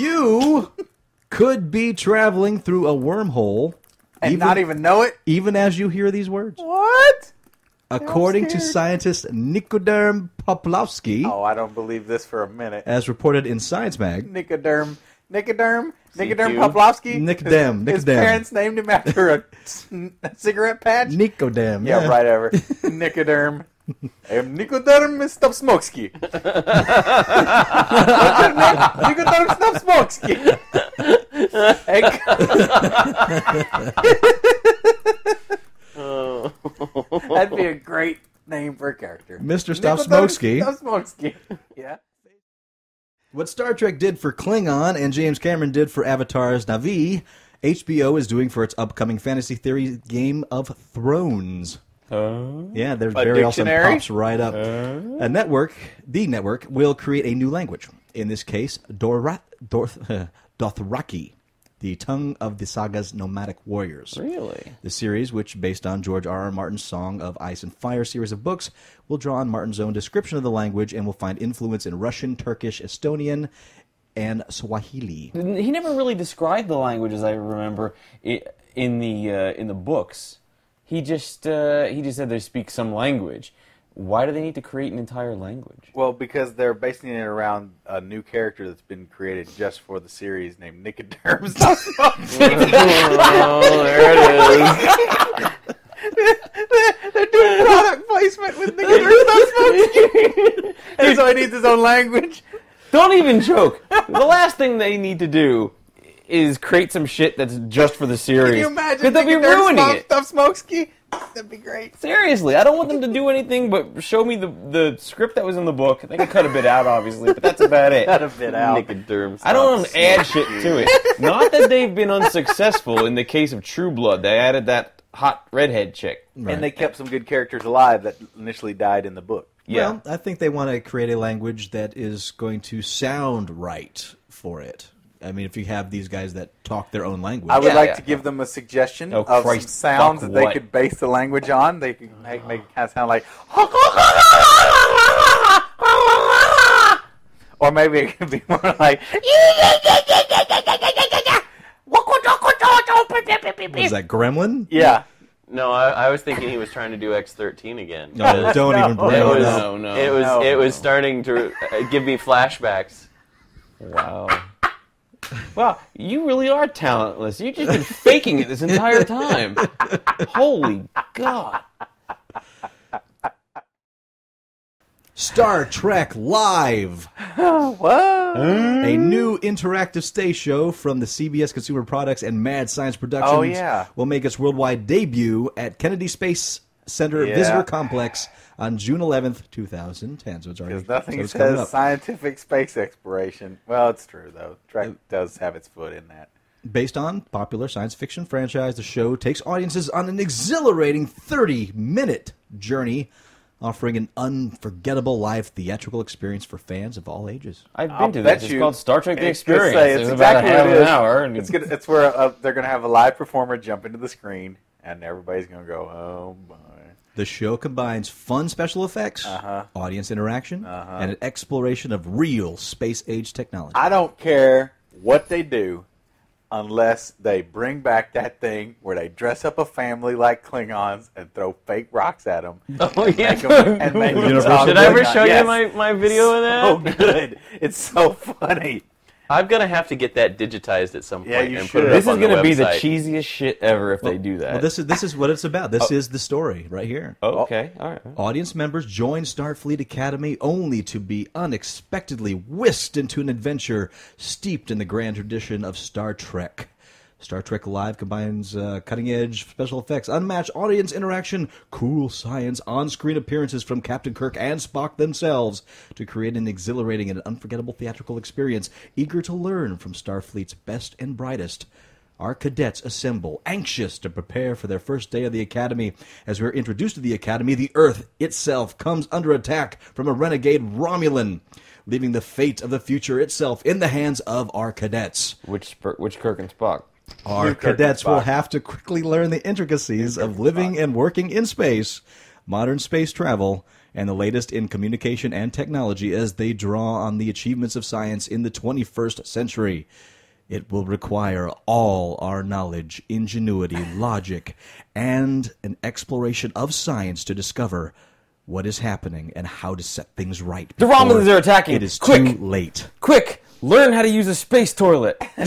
You could be traveling through a wormhole and not even know it? Even as you hear these words. What? According to scientist Nicoderm Stopsmokeski. Oh, I don't believe this for a minute. As reported in Science Mag. Nicoderm Stopsmokeski? Nicoderm. His parents named him after a cigarette patch? Nicoderm. Yeah, right over. Nicoderm. I am Nicoderm Stopsmokeski. What's your name? Nicoderm Stopsmokeski. That'd be a great name for a character. Mr. Stopsmokeski. Stopsmokeski. Yeah. What Star Trek did for Klingon and James Cameron did for Avatar's Na'vi, HBO is doing for its upcoming fantasy theory Game of Thrones. Yeah, there's very awesome pops right up. The network will create a new language. In this case, Dothraki, the tongue of the saga's nomadic warriors. Really? The series, which based on George R.R. Martin's Song of Ice and Fire series of books, will draw on Martin's own description of the language and will find influence in Russian, Turkish, Estonian, and Swahili. He never really described the language, as I remember, in the books. He just said they speak some language. Why do they need to create an entire language? Well, because they're basing it around a new character that's been created just for the series named Nicoderm Stopsmokeski. Oh, there it is. They're doing product placement with Nicoderm Stopsmokeski. And so he needs his own language. Don't even joke. The last thing they need to do is create some shit that's just for the series. Can you imagine? Because they'll be ruining it. Stopsmokeski? That'd be great. Seriously, I don't want them to do anything but show me the script that was in the book. They can cut a bit out, obviously, but that's about it. Cut a bit out. Nicoderm. I don't want them to add shit to it. Not that they've been unsuccessful in the case of True Blood. They added that hot redhead chick. Right. And they kept some good characters alive that initially died in the book. Yeah. Well, I think they want to create a language that is going to sound right for it. I mean, if you have these guys that talk their own language. I would like to give them a suggestion of some sounds that they could base the language on. They could make it kind of sound like... Or maybe it could be more like... Was that Gremlin? Yeah. No, I was thinking he was trying to do X-13 again. No, don't even bring it up. No. It was starting to give me flashbacks. Wow. Wow, you really are talentless. You've just been faking it this entire time. Holy God. Star Trek Live. What? A new interactive stage show from the CBS Consumer Products and Mad Science Productions will make its worldwide debut at Kennedy Space Center Visitor Complex on June 11th, 2010. So it's already nothing says scientific space exploration. Well, it's true, though. Trek does have its foot in that. Based on popular science fiction franchise, the show takes audiences on an exhilarating 30-minute journey, offering an unforgettable live theatrical experience for fans of all ages. I've been to this. It's called Star Trek The Experience. It's exactly about an hour. And it's where they're going to have a live performer jump into the screen, and everybody's going to go, oh, my. The show combines fun special effects, audience interaction, and an exploration of real space-age technology. I don't care what they do unless they bring back that thing where they dress up a family like Klingons and throw fake rocks at them. Oh, yeah. And make them talk. Did I ever show you my video of that? Oh, good. It's so funny. I'm going to have to get that digitized at some point. Yeah, you and should. Put it This up is going to be the website. cheesiest shit ever if they do that. Well, this is what it's about. This is the story right here. Okay, all right. Audience members join Starfleet Academy only to be unexpectedly whisked into an adventure steeped in the grand tradition of Star Trek. Star Trek Live combines cutting-edge special effects, unmatched audience interaction, cool science, on-screen appearances from Captain Kirk and Spock themselves to create an exhilarating and unforgettable theatrical experience. Eager to learn from Starfleet's best and brightest, our cadets assemble, anxious to prepare for their first day of the Academy. As we're introduced to the Academy, the Earth itself comes under attack from a renegade Romulan, leaving the fate of the future itself in the hands of our cadets. Which Kirk and Spock? Our cadets will have to quickly learn the intricacies of living and working in space, modern space travel, and the latest in communication and technology as they draw on the achievements of science in the 21st century. It will require all our knowledge, ingenuity, logic, and an exploration of science to discover what is happening and how to set things right. The Romulans are attacking. It is Quick. too late. Quick! Learn how to use a space toilet. The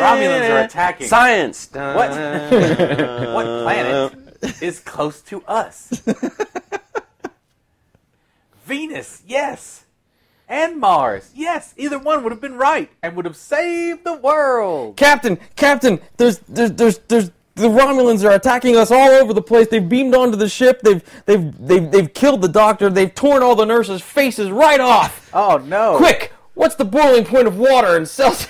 Romulans are attacking. Science. What? What planet is close to us? Venus, yes. And Mars, yes. Either one would have been right and would have saved the world. Captain, there's the Romulans are attacking us all over the place. They've beamed onto the ship. They've killed the doctor. They've torn all the nurses' faces right off. Oh no! Quick! What's the boiling point of water in Celsius?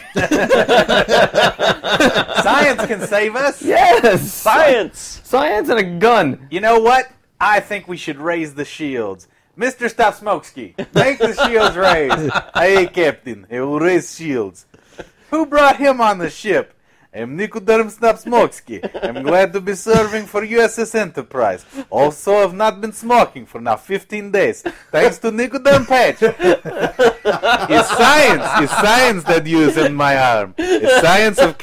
Science can save us. Yes! Science. Science and a gun. You know what? I think we should raise the shields. Mr. Stopsmokeski, make the shields raised. Hey, Captain, I will raise shields. Who brought him on the ship? I'm Nicoderm Stopsmokeski. I'm glad to be serving for USS Enterprise. Also, I've not been smoking for now 15 days. Thanks to Nicoderm Patch. It's science that use in my arm. It's science of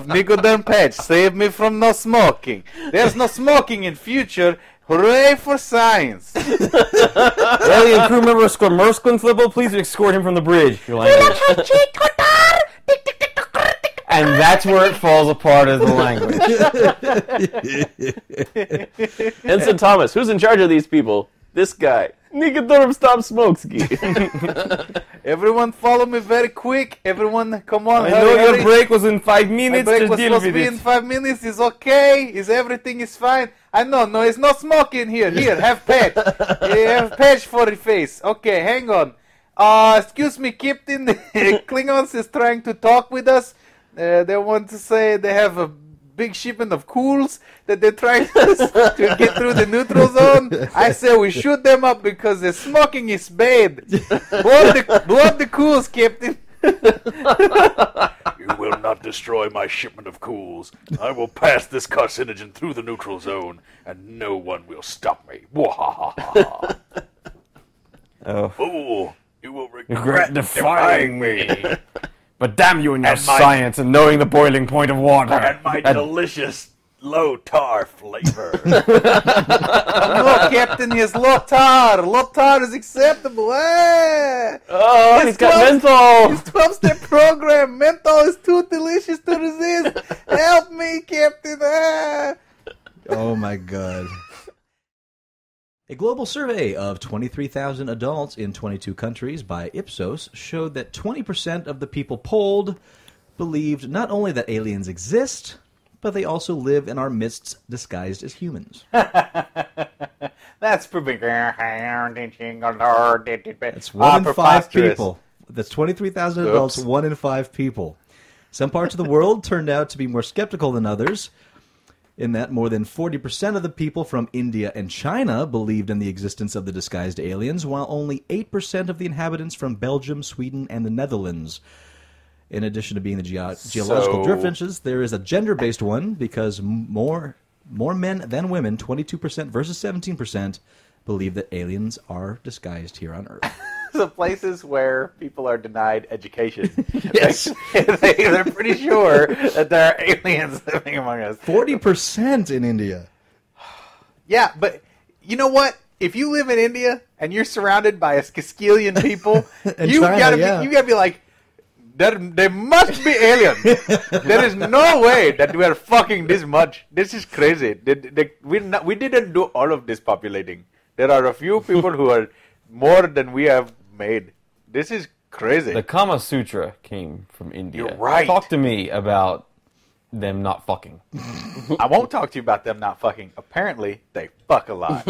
Nicoderm Patch. Save me from no smoking. There's no smoking in future. Hooray for science! Alien crew member Skwermersklinflibble, please escort him from the bridge. Your language. And that's where it falls apart as the language. Ensign Thomas, who's in charge of these people? This guy. Nicoderm Stopsmokeski. Everyone follow me very quick. Everyone, come on. I hurry, know hurry. your break was in 5 minutes. My break Just was deal supposed with to be it. in 5 minutes. Is okay. Is everything is fine? I know. No, it's no smoking here. Here, have patch. Have patch for the face. Okay, hang on. Excuse me, Captain. Klingons is trying to talk with us. They want to say they have a big shipment of cools that they're trying to get through the neutral zone. I say we shoot them up because the smoking is bad. Blow the cools, Captain. You will not destroy my shipment of cools. I will pass this carcinogen through the neutral zone, and no one will stop me. Wahahaha. Fool, you will regret defying me. But damn you and your And my- science and knowing the boiling point of water. And my delicious low tar flavor. Look, Captain, he's low tar. Low tar is acceptable. Oh, he's got menthol. His 12-step program. Menthol is too delicious to resist. Help me, Captain. Oh my god. A global survey of 23,000 adults in 22 countries by Ipsos showed that 20% of the people polled believed not only that aliens exist, but they also live in our midst disguised as humans. That's pretty. That's 1 in 5 people. That's 23,000 adults, 1 in 5 people. Some parts of the world turned out to be more skeptical than others, in that more than 40% of the people from India and China believed in the existence of the disguised aliens, while only 8% of the inhabitants from Belgium, Sweden, and the Netherlands. In addition to being the geological differences, there is a gender-based one, because more men than women, 22% versus 17%, believe that aliens are disguised here on Earth. The places where people are denied education. Yes. They're pretty sure that there are aliens living among us. 40% in India. Yeah, but you know what? If you live in India and you're surrounded by a skillion people, you gotta be like, there must be aliens. There is no way that we are fucking this much. This is crazy. We didn't do all of this populating. There are a few people who are more than we have made. This is crazy. The Kama Sutra came from India. You're right. Talk to me about them not fucking. I won't talk to you about them not fucking. Apparently, they fuck a lot.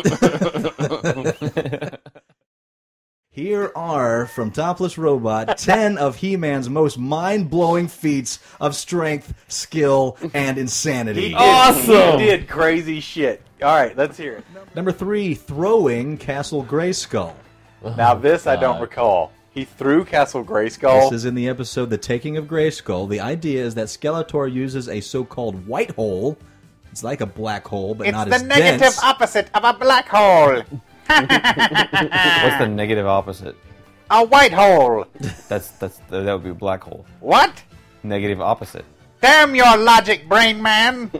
Here are, from Topless Robot, 10 of He-Man's most mind-blowing feats of strength, skill, and insanity. Awesome! He did crazy shit. All right, let's hear it. Number 3, throwing Castle Grayskull. Now, this I don't recall. He threw Castle Grayskull. This is in the episode The Taking of Grayskull. The idea is that Skeletor uses a so-called white hole It's like a black hole, but It's not the as negative dense. opposite of a black hole. What's the negative opposite? A white hole. That would be a black hole. What? Negative opposite. Damn your logic, brain man.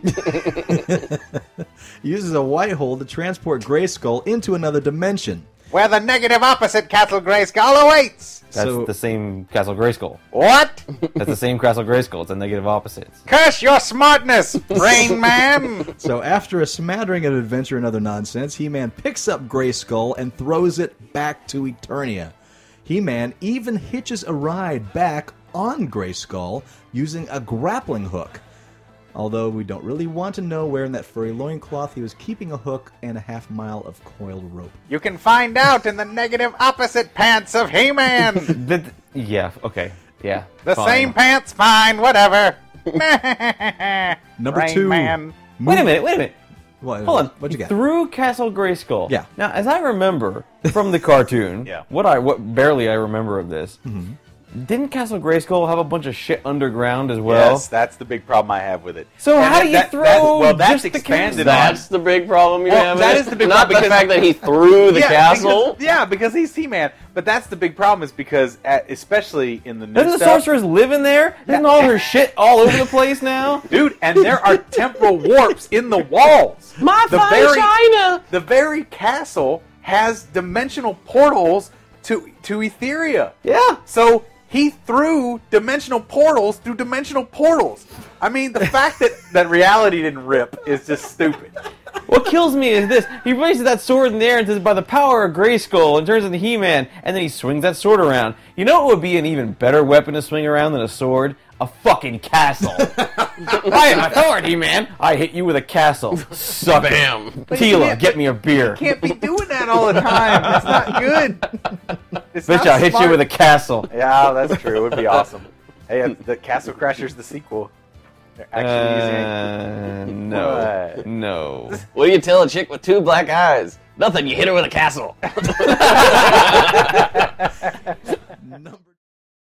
Uses a white hole to transport Grayskull into another dimension. Where the negative opposite Castle Grayskull awaits. That's So- the same Castle Grayskull. What? That's the same Castle Grayskull. It's a negative opposites. Curse your smartness, brain man. So after a smattering of adventure and other nonsense, He-Man picks up Grayskull and throws it back to Eternia. He-Man even hitches a ride back on Grayskull using a grappling hook. Although we don't really want to know where in that furry loincloth he was keeping a hook and a half-mile of coiled rope. You can find out in the negative opposite pants of He-Man. Yeah, okay. Yeah. The fine. same pants, fine, whatever. Number Brain 2. man. Wait a minute. What, Hold on. What'd you get? Through Castle Grayskull. Yeah. Now, as I remember from the cartoon, Yeah. what barely I remember of this, didn't Castle Grayskull have a bunch of shit underground as well? Yes, that's the big problem I have with it. So And how do you throw well, that's just the expanded castle? on. That's the big problem you Well, have. that with is it? the big Not problem, the because- fact that he threw the castle. Because he's He-Man. But that's the big problem is because, especially in the new Doesn't the stuff... sorceress live in there? Isn't all her shit all over the place now? Dude, and there are temporal warps in the walls. My The fine very- China. The very castle has dimensional portals to Etheria. Yeah. So he threw dimensional portals through dimensional portals. I mean, the fact that reality didn't rip is just stupid. What kills me is this. He places that sword in the air and says, by the power of Grayskull, and turns into He-Man, and then he swings that sword around. You know what would be an even better weapon to swing around than a sword? A fucking castle. I am authority, man. I hit you with a castle. Suck Bam. it. Tila, get me a beer. Can't be doing that all the time. That's not good. It's Bitch, not I'll hit you smart. with a castle. Yeah, that's true. It would be awesome. Hey, the Castle Crashers, the sequel. They're actually using No. What? No. What do you tell a chick with 2 black eyes? Nothing. You hit her with a castle.